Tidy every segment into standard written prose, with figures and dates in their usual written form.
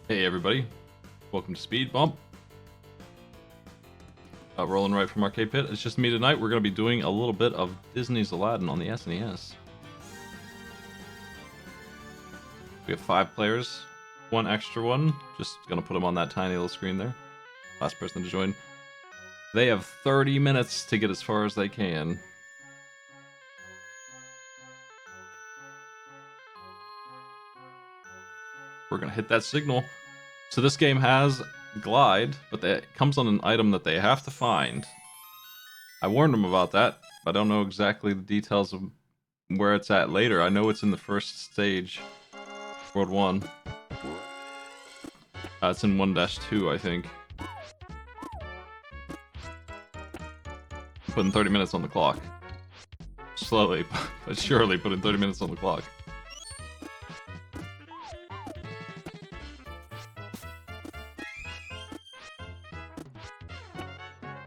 Hey everybody, welcome to Speedbump. Rolling right from Arcade Pit. It's just me tonight. We're going to be doing a little bit of Disney's Aladdin on the SNES. We have 5 players, 1 extra one. Just going to put them on that tiny little screen there. Last person to join. They have 30 minutes to get as far as they can. We're going to hit that signal. So this game has glide, but it comes on an item that they have to find. I warned them about that, but I don't know exactly the details of where it's at later. I know it's in the first stage, World 1. It's in 1-2, I think. Putting 30 minutes on the clock. Slowly, but surely putting 30 minutes on the clock.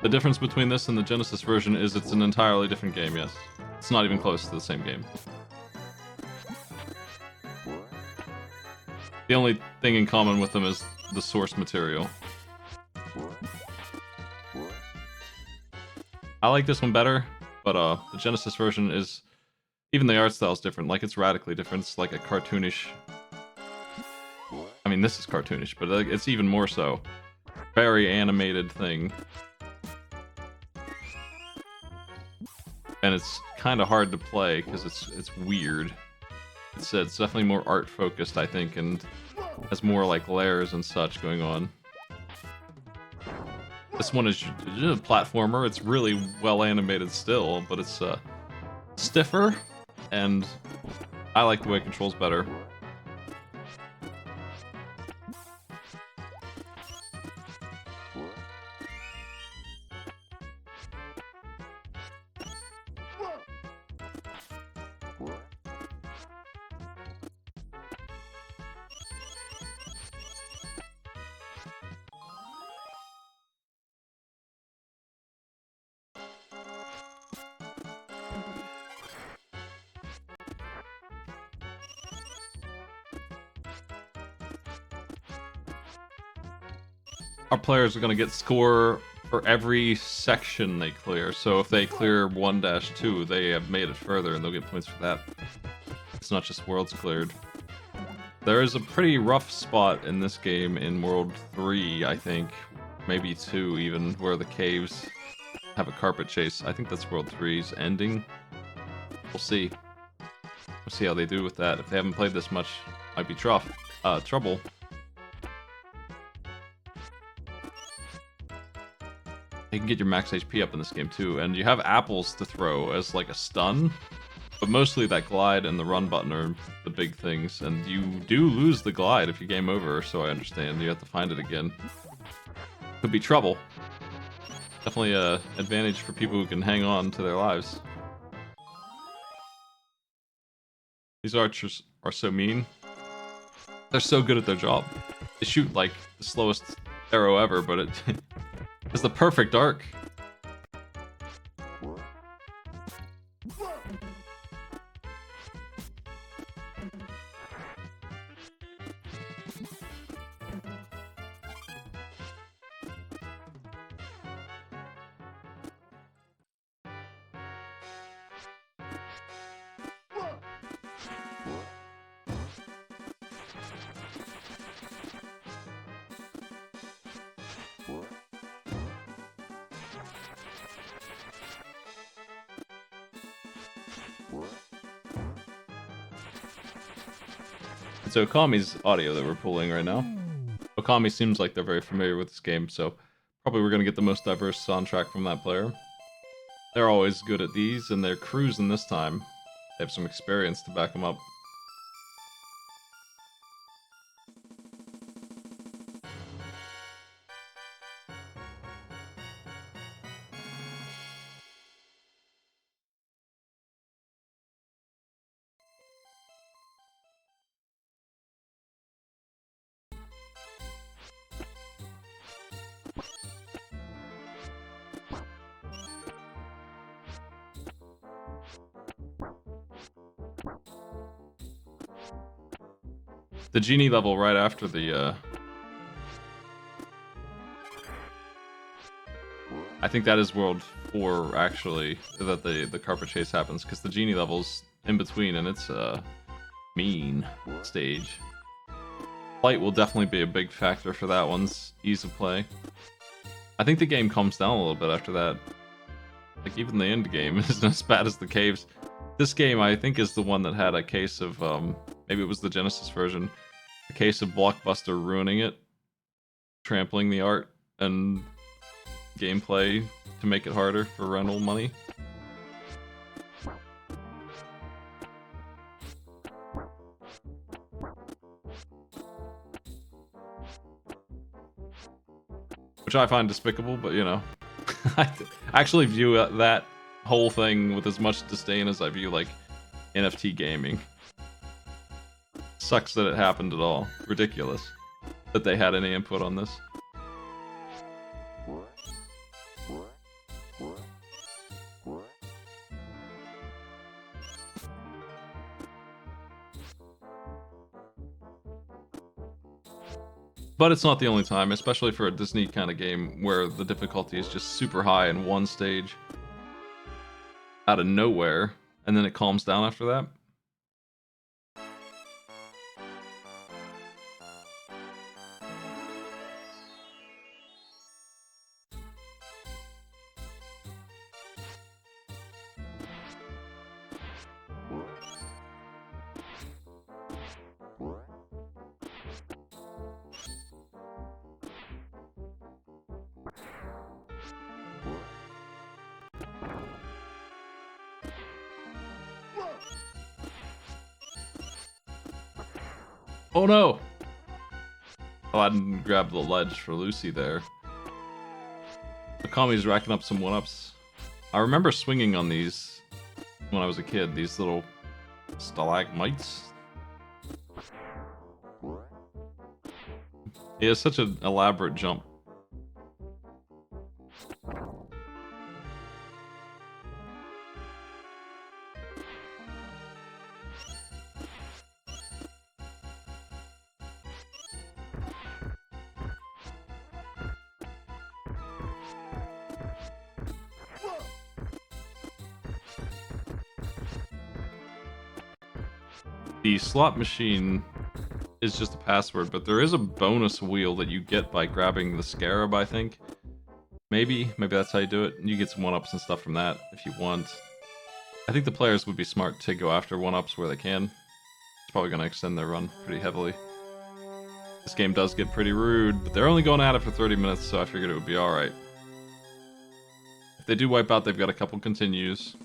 The difference between this and the Genesis version is it's an entirely different game, yes. It's not even close to the same game. The only thing in common with them is the source material. I like this one better, but the Genesis version is... Even the art style is different, like it's radically different. It's like a cartoonish... I mean, this is cartoonish, but it's even more so. Very animated thing. And it's kind of hard to play because it's weird. It's definitely more art focused, I think, and has more like layers and such going on. This one is a platformer. It's really well animated still, but it's stiffer, and I like the way it controls better. Our players are going to get score for every section they clear. So if they clear 1-2, they have made it further, and they'll get points for that. It's not just worlds cleared. There is a pretty rough spot in this game in World 3, I think. Maybe 2 even, where the caves have a carpet chase. I think that's World 3's ending. We'll see. We'll see how they do with that. If they haven't played this much, might be trouble. You can get your max HP up in this game too, and you have apples to throw as like a stun, but mostly that glide and the run button are the big things, and you do lose the glide if you game over, so I understand. You have to find it again. Could be trouble. Definitely a advantage for people who can hang on to their lives. These archers are so mean. They're so good at their job. They shoot like the slowest arrow ever, but it it's the perfect arc. It's Okami's audio that we're pulling right now. Okami seems like they're very familiar with this game, so probably we're going to get the most diverse soundtrack from that player. They're always good at these, and they're cruising this time. They have some experience to back them up. The genie level right after the I think that is World 4, actually, that the carpet chase happens, because the genie level's in between, and it's a mean stage. Flight will definitely be a big factor for that one's ease of play. I think the game calms down a little bit after that. Like, even the end game isn't as bad as the caves. This game, I think, is the one that had a case of, maybe it was the Genesis version, a case of Blockbuster ruining it, trampling the art and gameplay to make it harder for rental money. Which I find despicable, but you know. I actually view that whole thing with as much disdain as I view, like, NFT gaming. Sucks that it happened at all. Ridiculous that they had any input on this. But it's not the only time, especially for a Disney kind of game where the difficulty is just super high in one stage out of nowhere, and then it calms down after that. Oh no! Aladdin grabbed the ledge for Lucy there. Akami's racking up some 1-ups. I remember swinging on these when I was a kid, these little stalagmites. He has such an elaborate jump. The slot machine is just a password, but there is a bonus wheel that you get by grabbing the scarab, I think. Maybe that's how you do it. You get some 1-ups and stuff from that if you want. I think the players would be smart to go after 1-ups where they can. It's probably going to extend their run pretty heavily. This game does get pretty rude, but they're only going at it for 30 minutes, so I figured it would be alright. If they do wipe out, they've got a couple continues.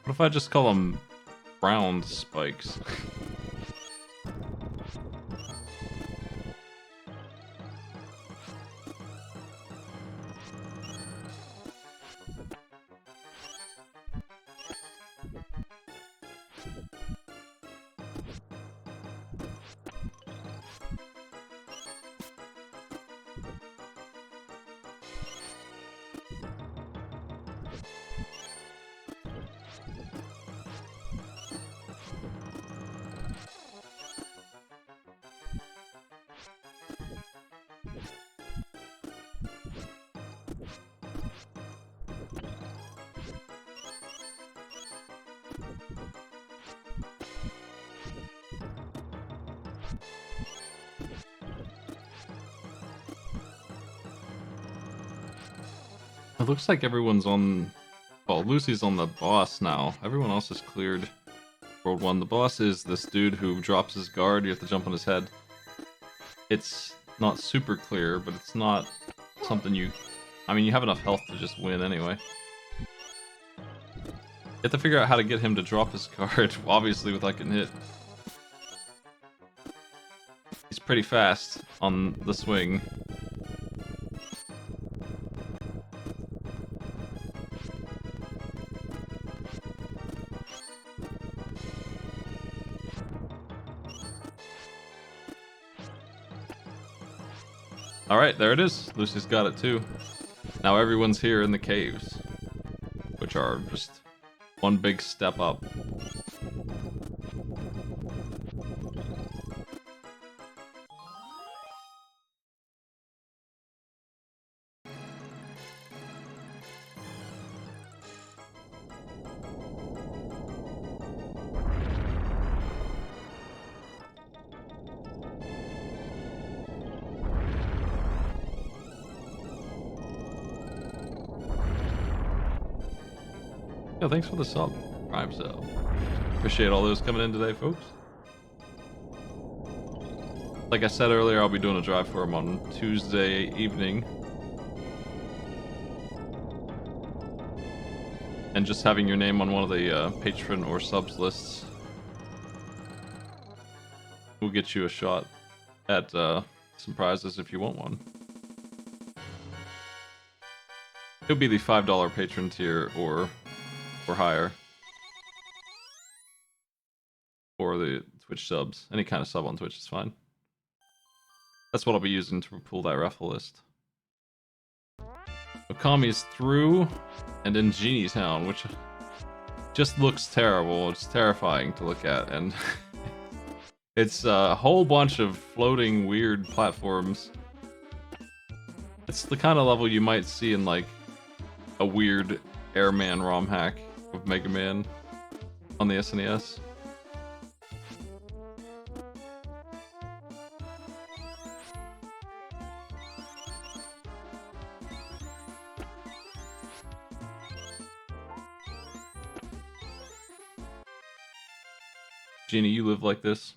What if I just call them round spikes? It looks like everyone's on... Well, Lucy's on the boss now. Everyone else is cleared World 1. The boss is this dude who drops his guard. You have to jump on his head. It's not super clear, but it's not something you... I mean, you have enough health to just win anyway. You have to figure out how to get him to drop his guard, obviously, without getting hit. He's pretty fast on the swing. Alright, there it is. Lucy's got it too. Now everyone's here in the caves, which are just one big step up. Yeah, thanks for the sub, Prime sub. Appreciate all those coming in today, folks. Like I said earlier, I'll be doing a drive for him on Tuesday evening. And just having your name on one of the patron or subs lists will get you a shot at some prizes if you want one. It'll be the $5 patron tier or higher. Or the Twitch subs. Any kind of sub on Twitch is fine. That's what I'll be using to pull that raffle list. Okami's through and in Genie Town, which just looks terrible. It's terrifying to look at, and it's a whole bunch of floating weird platforms. It's the kind of level you might see in like a weird Airman ROM hack of Mega Man on the SNES. Genie, you live like this?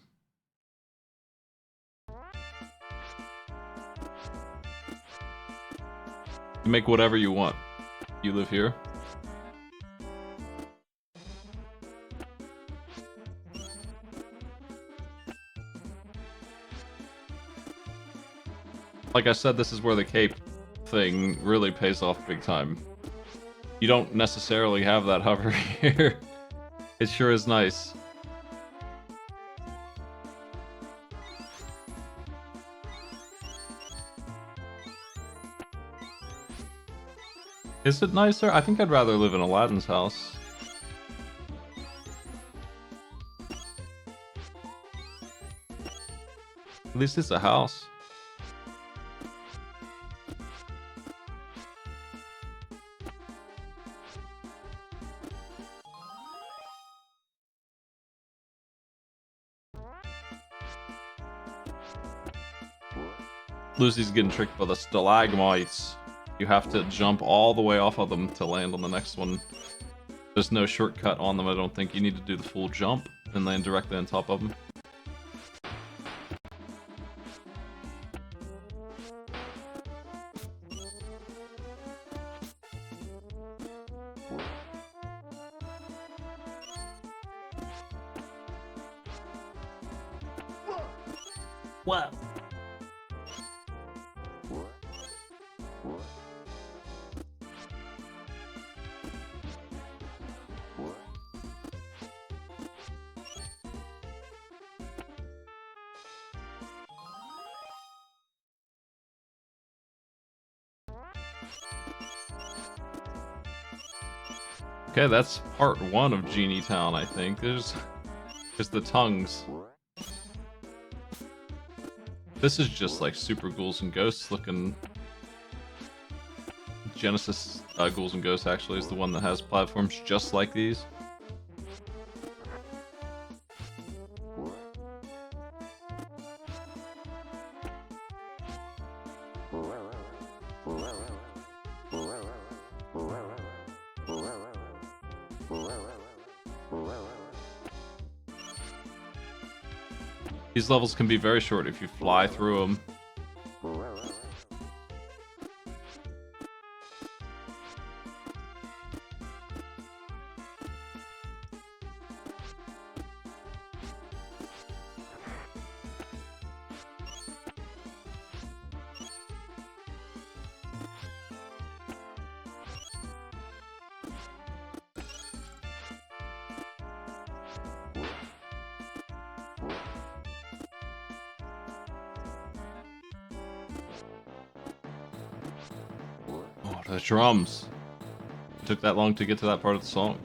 You make whatever you want. You live here? Like I said, this is where the cape thing really pays off big time. You don't necessarily have that hover here. It sure is nice. Is it nicer? I think I'd rather live in Aladdin's house. At least it's a house. Lucy's getting tricked by the stalagmites. You have to jump all the way off of them to land on the next one. There's no shortcut on them, I don't think. You need to do the full jump and land directly on top of them. Whoa. Okay, that's part 1 of Genie Town, I think. There's the tongues. This is just like Super Ghouls and Ghosts looking. Genesis Ghouls and Ghosts actually is the one that has platforms just like these. These levels can be very short if you fly through them. the drums. It took that long to get to that part of the song.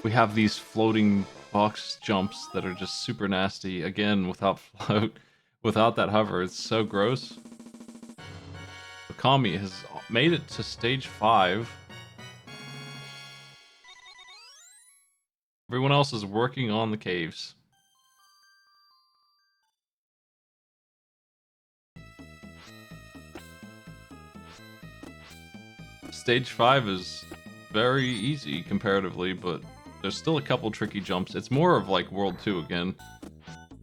We have these floating box jumps that are just super nasty. Again, without float, without that hover, it's so gross. Okami has made it to stage 5. Everyone else is working on the caves. Stage 5 is very easy comparatively, but there's still a couple tricky jumps. It's more of like World 2 again,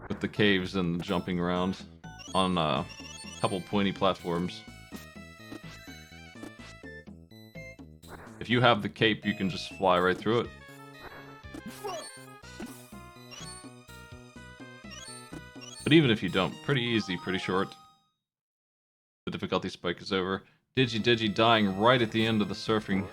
with the caves and jumping around on a couple pointy platforms. If you have the cape, you can just fly right through it. But even if you don't, pretty easy, pretty short. The difficulty spike is over. Digi dying right at the end of the surfing.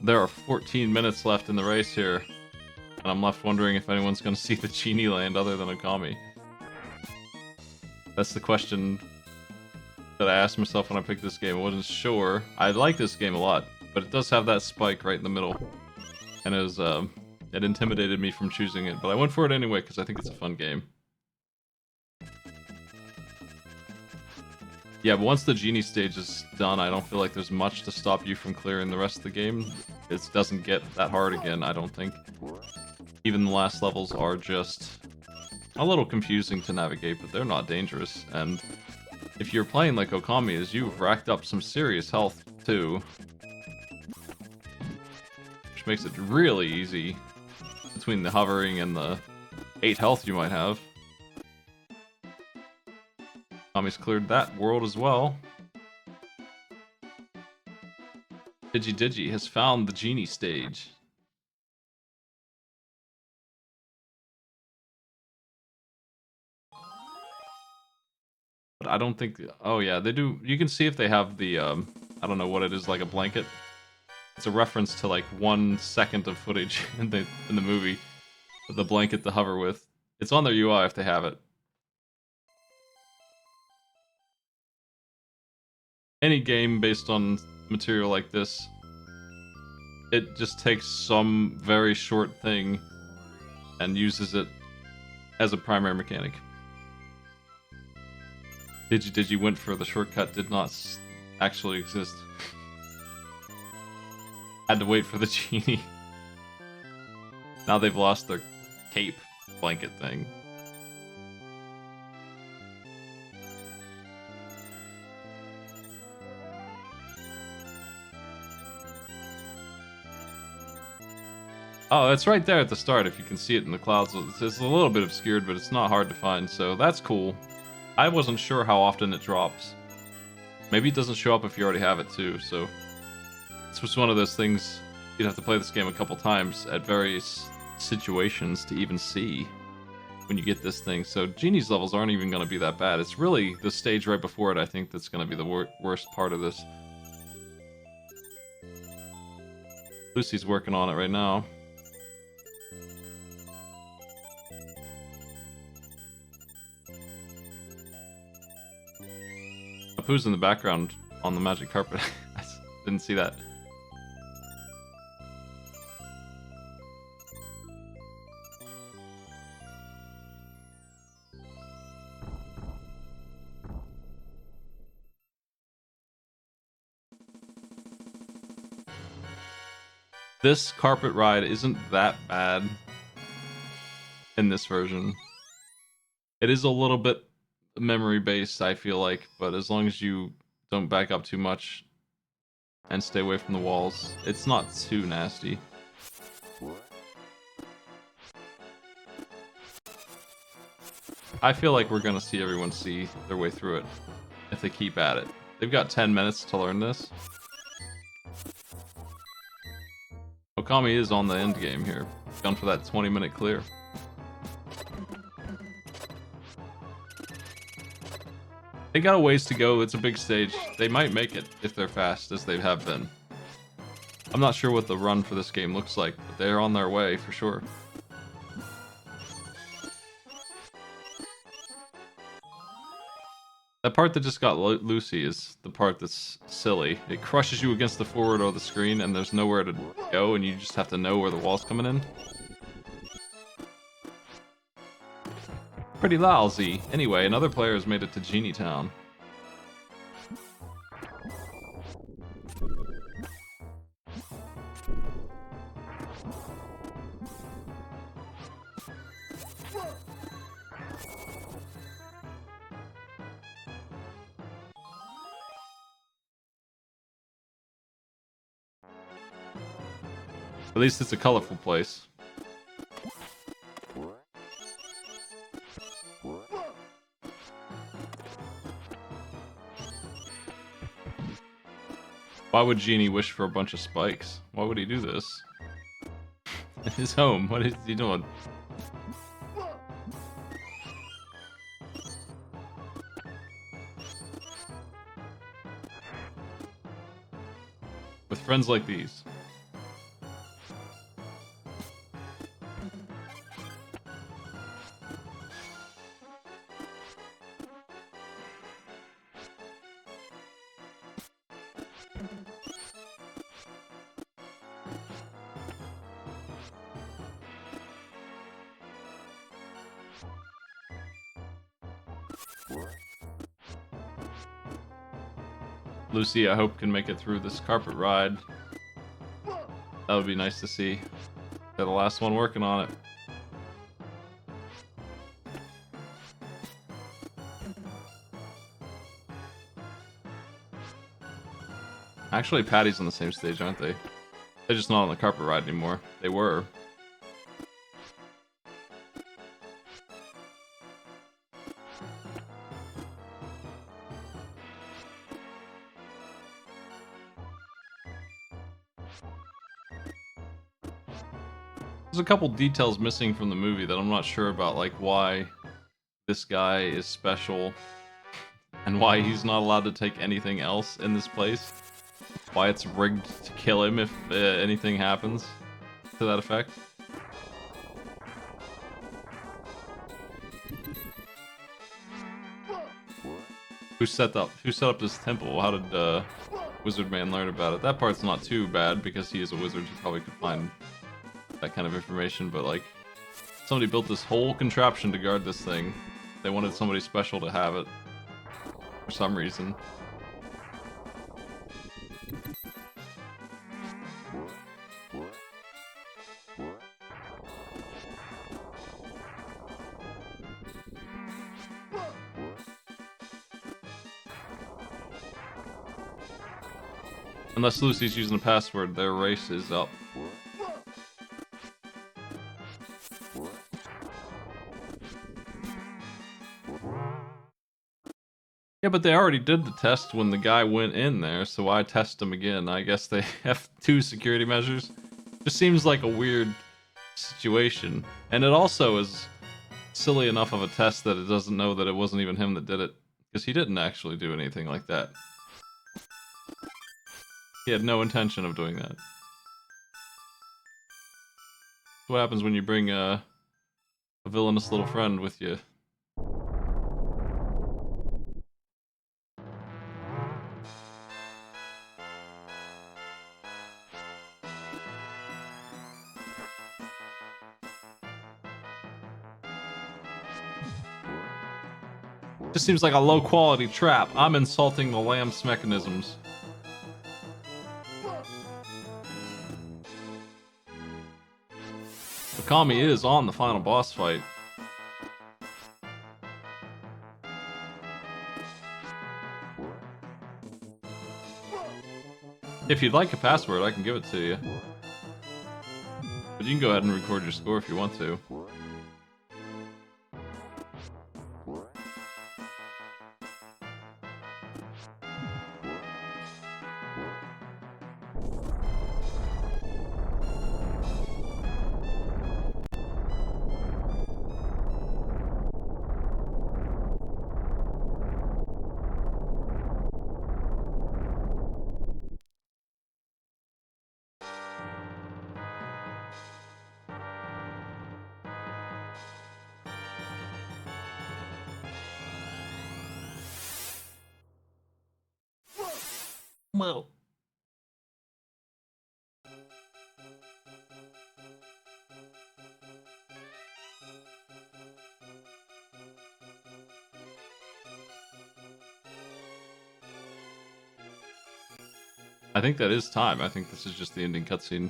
There are 14 minutes left in the race here, and I'm left wondering if anyone's going to see the Genie land other than Okami. That's the question that I asked myself when I picked this game. I wasn't sure. I like this game a lot, but it does have that spike right in the middle, and it intimidated me from choosing it, but I went for it anyway because I think it's a fun game. Yeah, but once the Genie stage is done, I don't feel like there's much to stop you from clearing the rest of the game. It doesn't get that hard again, I don't think. Even the last levels are just a little confusing to navigate, but they're not dangerous. And if you're playing like Okami is, you've racked up some serious health too. Which makes it really easy between the hovering and the 8 health you might have. Tommy's cleared that world as well. Digi has found the Genie stage. But I don't think... Oh yeah, they do... You can see if they have the... I don't know what it is, like a blanket. It's a reference to like 1 second of footage in the movie. With the blanket to hover with. It's on their UI if they have it. Any game based on material like this, it just takes some very short thing and uses it as a primary mechanic. Digi went for the shortcut, did not actually exist. Had to wait for the Genie. Now they've lost their cape blanket thing. Oh, it's right there at the start if you can see it in the clouds. It's a little bit obscured, but it's not hard to find, so that's cool. I wasn't sure how often it drops. Maybe it doesn't show up if you already have it too, so... This was one of those things you'd have to play this game a couple times at various situations to even see when you get this thing. So Genie's levels aren't even going to be that bad. It's really the stage right before it, I think, that's going to be the worst part of this. Lucy's working on it right now. Who's in the background on the magic carpet? I didn't see that. This carpet ride isn't that bad in this version. It is a little bit memory based, I feel like, but as long as you don't back up too much and stay away from the walls, it's not too nasty. I feel like we're gonna see everyone see their way through it if they keep at it. They've got 10 minutes to learn this. Okami is on the end game here. Gone for that 20-minute clear. They got a ways to go. It's a big stage. They might make it if they're fast, as they have been. I'm not sure what the run for this game looks like, but they're on their way for sure. That part that just got Lucy is the part that's silly. It crushes you against the forward of the screen, and there's nowhere to go, and you just have to know where the wall's coming in. Pretty lousy. Anyway, another player has made it to Genie Town. At least it's a colorful place. Why would Genie wish for a bunch of spikes? Why would he do this? In his home, what is he doing? With friends like these. Lucy, I hope, can make it through this carpet ride. That would be nice to see. They're the last one working on it. Actually, Patty's on the same stage, aren't they? They're just not on the carpet ride anymore. They were. There's a couple details missing from the movie that I'm not sure about, like why this guy is special and why he's not allowed to take anything else in this place. Why it's rigged to kill him if anything happens to that effect. Who set up this temple? How did Wizard Man learn about it? That part's not too bad because he is a wizard. He probably could find that kind of information, but like somebody built this whole contraption to guard this thing. They wanted somebody special to have it for some reason. Unless Lucy's using a password, their race is up. Yeah, but they already did the test when the guy went in there, so why test him again? I guess they have 2 security measures. Just seems like a weird situation. And it also is silly enough of a test that it doesn't know that it wasn't even him that did it. Because he didn't actually do anything like that. He had no intention of doing that. What happens when you bring a villainous little friend with you? Just seems like a low-quality trap. I'm insulting the lamp's mechanisms. Okami is on the final boss fight. If you'd like a password, I can give it to you. But you can go ahead and record your score if you want to. Whoa. I think that is time. I think this is just the ending cutscene.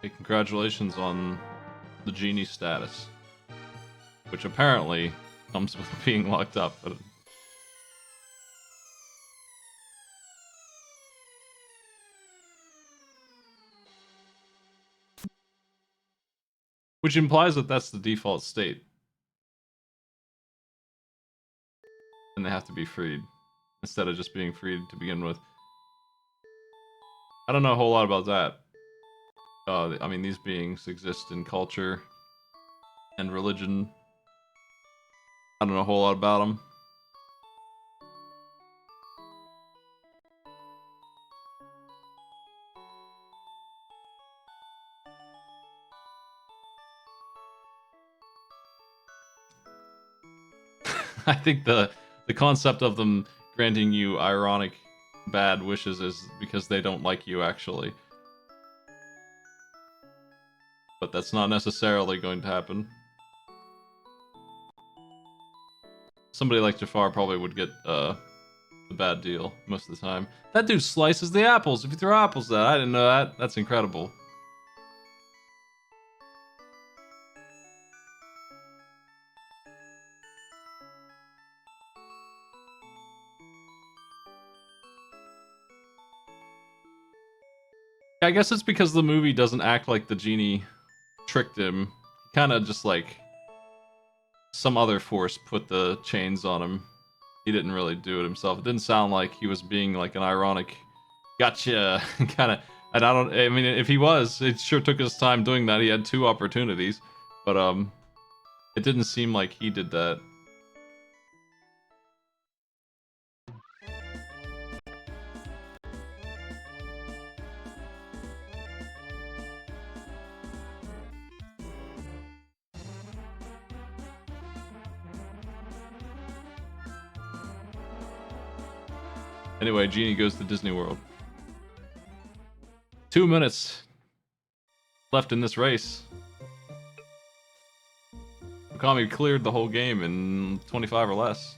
Hey, congratulations on the genie status, which apparently comes with being locked up. But which implies that that's the default state, and they have to be freed instead of just being freed to begin with. I don't know a whole lot about that. I mean, these beings exist in culture and religion. I don't know a whole lot about them. I think the concept of them granting you ironic bad wishes is because they don't like you actually. But that's not necessarily going to happen. Somebody like Jafar probably would get the bad deal most of the time. That dude slices the apples. If you throw apples at, I didn't know that. That's incredible. I guess it's because the movie doesn't act like the genie tricked him. Kind of just like some other force put the chains on him. He didn't really do it himself. It didn't sound like he was being like an ironic gotcha kind of. And I mean, if he was, it sure took his time doing that. He had 2 opportunities, but it didn't seem like he did that. Anyway, Genie goes to Disney World. 2 minutes left in this race. Okami cleared the whole game in 25 or less.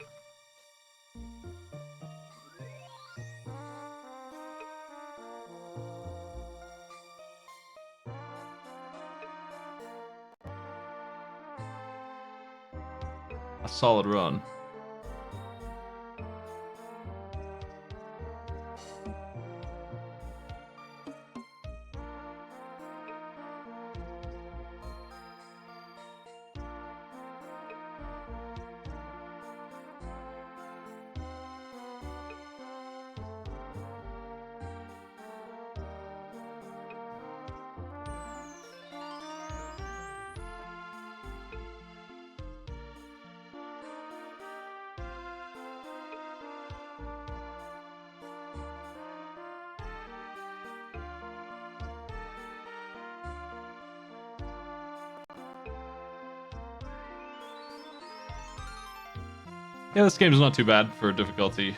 A solid run. Yeah, this game's not too bad for difficulty.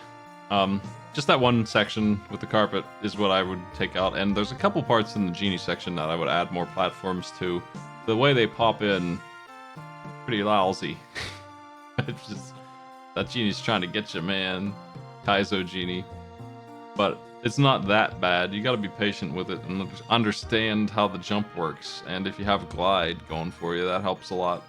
Just that one section with the carpet is what I would take out, and there's a couple parts in the genie section that I would add more platforms to. The way they pop in, pretty lousy. It's just, that genie's trying to get you, man. Kaizo genie. But it's not that bad. You gotta be patient with it and understand how the jump works. And if you have glide going for you, that helps a lot.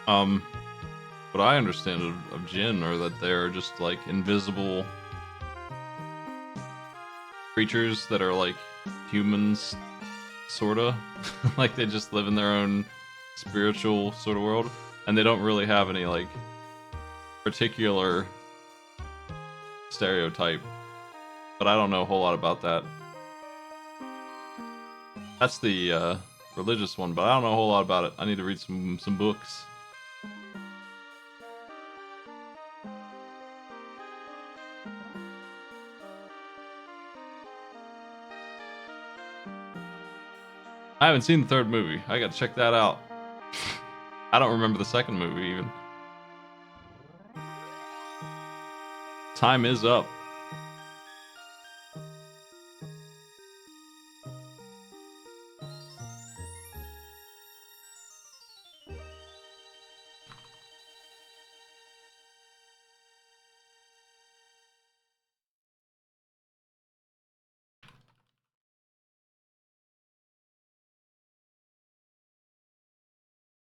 What I understand of Jinn are that they're just like invisible creatures that are like humans, sorta. Like they just live in their own spiritual sort of world, and they don't really have any like particular stereotype. But I don't know a whole lot about that. That's the religious one, but I don't know a whole lot about it. I need to read some books. I haven't seen the third movie. I gotta check that out. I don't remember the second movie even. Time is up.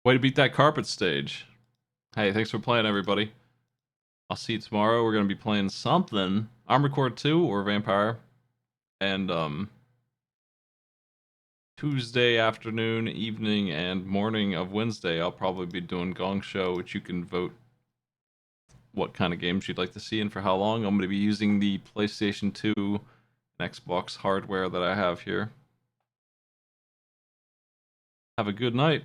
Way to beat that carpet stage. Hey, thanks for playing, everybody. I'll see you tomorrow. We're gonna be playing something. Armored Core 2 or Vampire. And Tuesday afternoon, evening, and morning of Wednesday, I'll probably be doing Gong Show, which you can vote what kind of games you'd like to see and for how long. I'm going to be using the PlayStation 2 and Xbox hardware that I have here. Have a good night.